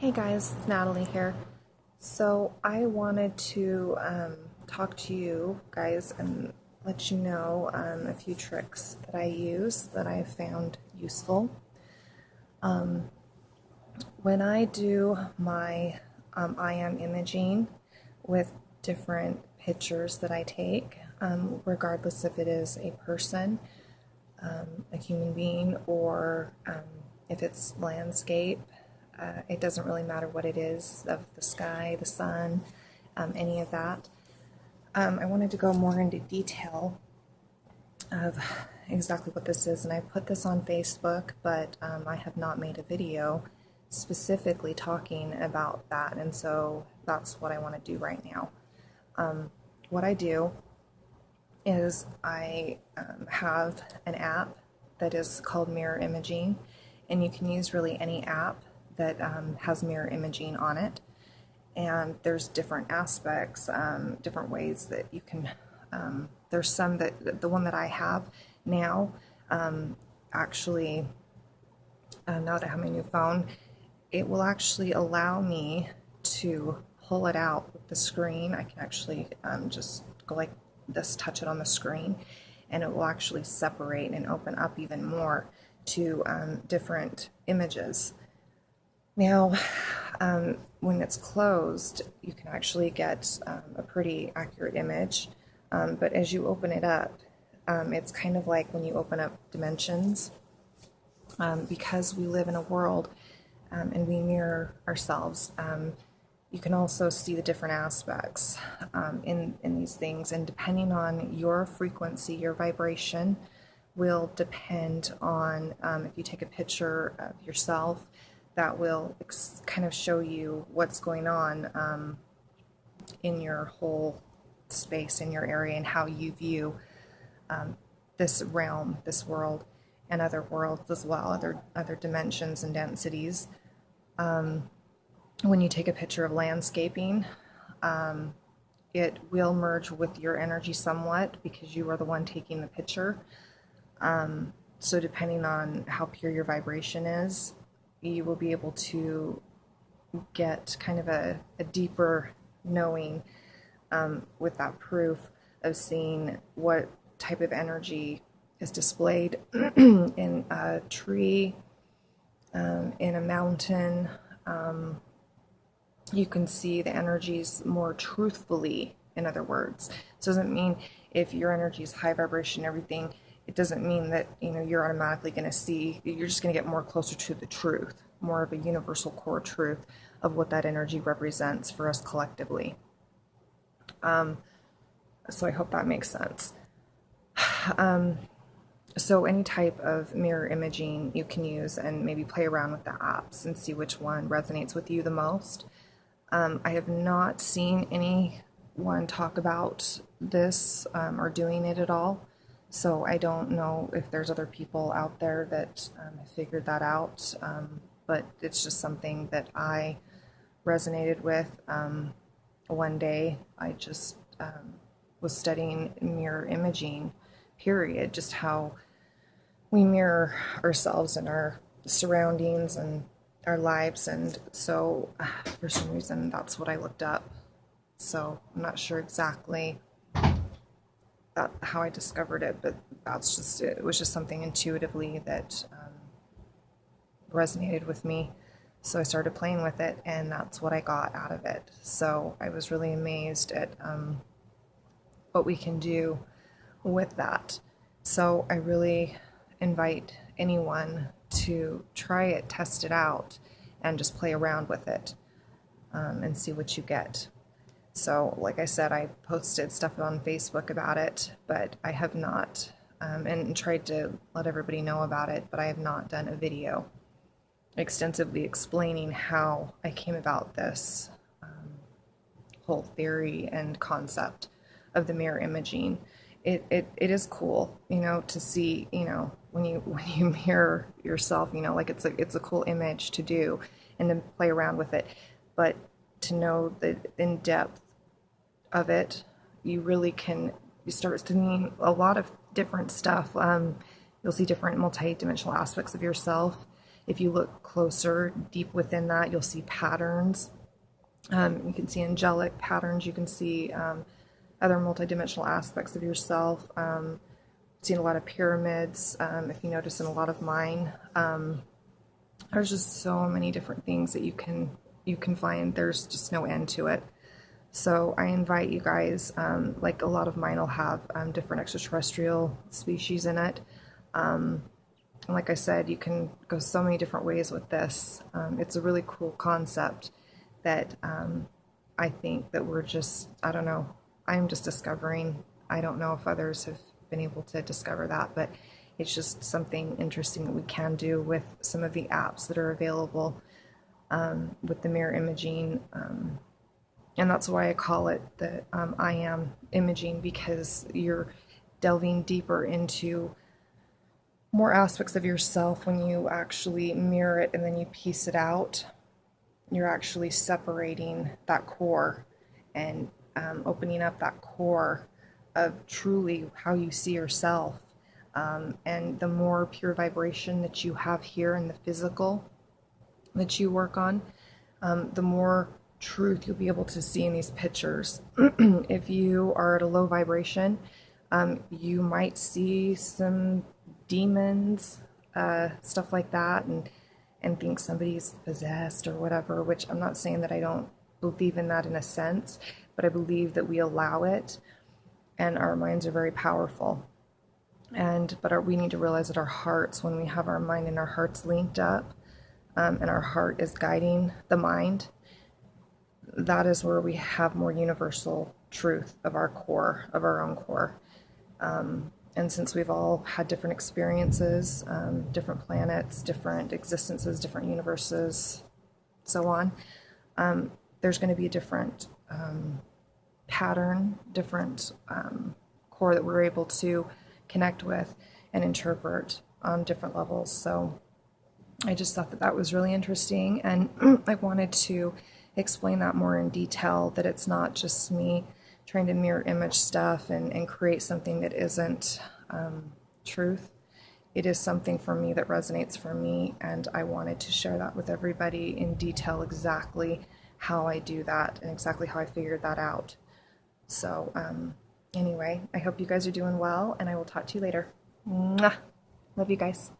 Hey guys, it's Natalie here. So I wanted to talk to you guys and let you know a few tricks that I use that I found useful. When I do my I am imaging with different pictures that I take, regardless if it is a person, a human being, or if it's landscape. It doesn't really matter what it is, of the sky, the sun, any of that. I wanted to go more into detail of exactly what this is, and I put this on Facebook, but I have not made a video specifically talking about that, and so that's what I want to do right now. What I do is I have an app that is called Mirror Imaging, and you can use really any app that has mirror imaging on it. And there's different aspects, different ways that you can, there's some that, the one that I have now, actually, now that I have my new phone, it will actually allow me to pull it out with the screen. I can actually just go like this, touch it on the screen, and it will actually separate and open up even more to different images. Now, when it's closed, you can actually get a pretty accurate image, but as you open it up, it's kind of like when you open up dimensions, because we live in a world and we mirror ourselves. You can also see the different aspects in these things, and depending on your frequency, your vibration will depend on if you take a picture of yourself, that will kind of show you what's going on in your whole space, in your area, and how you view this realm, this world, and other worlds as well, other dimensions and densities. When you take a picture of landscaping, it will merge with your energy somewhat because you are the one taking the picture. So depending on how pure your vibration is, you will be able to get kind of a deeper knowing with that proof of seeing what type of energy is displayed in a tree, in a mountain. You can see the energies more truthfully, in other words. It doesn't mean if your energy is high vibration and everything, it doesn't mean that you're automatically going to see, you're just going to get more closer to the truth, more of a universal core truth of what that energy represents for us collectively. So I hope that makes sense. So any type of mirror imaging you can use, and maybe play around with the apps and see which one resonates with you the most. I have not seen anyone talk about this or doing it at all. So I don't know if there's other people out there that have figured that out, but it's just something that I resonated with. One day I just was studying mirror imaging, period, just how we mirror ourselves and our surroundings and our lives, and so for some reason that's what I looked up. So I'm not sure exactly how I discovered it, but that's just it. It was just something intuitively that resonated with me. So I started playing with it, and that's what I got out of it. So I was really amazed at what we can do with that. So I really invite anyone to try it, test it out, and just play around with it and see what you get. So, like I said, I posted stuff on Facebook about it, but I have not, and tried to let everybody know about it, but I have not done a video extensively explaining how I came about this whole theory and concept of the mirror imaging. It is cool, to see, when you mirror yourself, like it's a cool image to do and to play around with it, but to know the in depth of it, you start seeing a lot of different stuff. You'll see different multi-dimensional aspects of yourself. if you look closer, deep within that, you'll see patterns. You can see angelic patterns. You can see other multidimensional aspects of yourself. Seen a lot of pyramids. If you notice in a lot of mine, there's just so many different things that you can find. There's just no end to it. So I invite you guys, like a lot of mine will have different extraterrestrial species in it. Like I said, you can go so many different ways with this. It's a really cool concept that I think that we're just, I don't know, I'm just discovering. I don't know if others have been able to discover that, but it's just something interesting that we can do with some of the apps that are available with the mirror imaging. And that's why I call it the I am imaging, because you're delving deeper into more aspects of yourself when you actually mirror it and then you piece it out. You're actually separating that core and opening up that core of truly how you see yourself. And the more pure vibration that you have here in the physical that you work on, the more truth you'll be able to see in these pictures. If you are at a low vibration, you might see some demons, stuff like that, and think somebody's possessed or whatever, which I'm not saying that I don't believe in that in a sense, but I believe that we allow it, and our minds are very powerful. But we need to realize that our hearts, when we have our mind and our hearts linked up, and our heart is guiding the mind, that is where we have more universal truth of our core, of our own core. And since we've all had different experiences, different planets, different existences, different universes, so on, there's going to be a different pattern, different core that we're able to connect with and interpret on different levels. So I just thought that that was really interesting, and I wanted to explain that more in detail, that it's not just me trying to mirror image stuff and create something that isn't truth. It is something for me that resonates for me, and I wanted to share that with everybody in detail, exactly how I do that and exactly how I figured that out. So anyway, I hope you guys are doing well, and I will talk to you later. Mwah! Love you guys.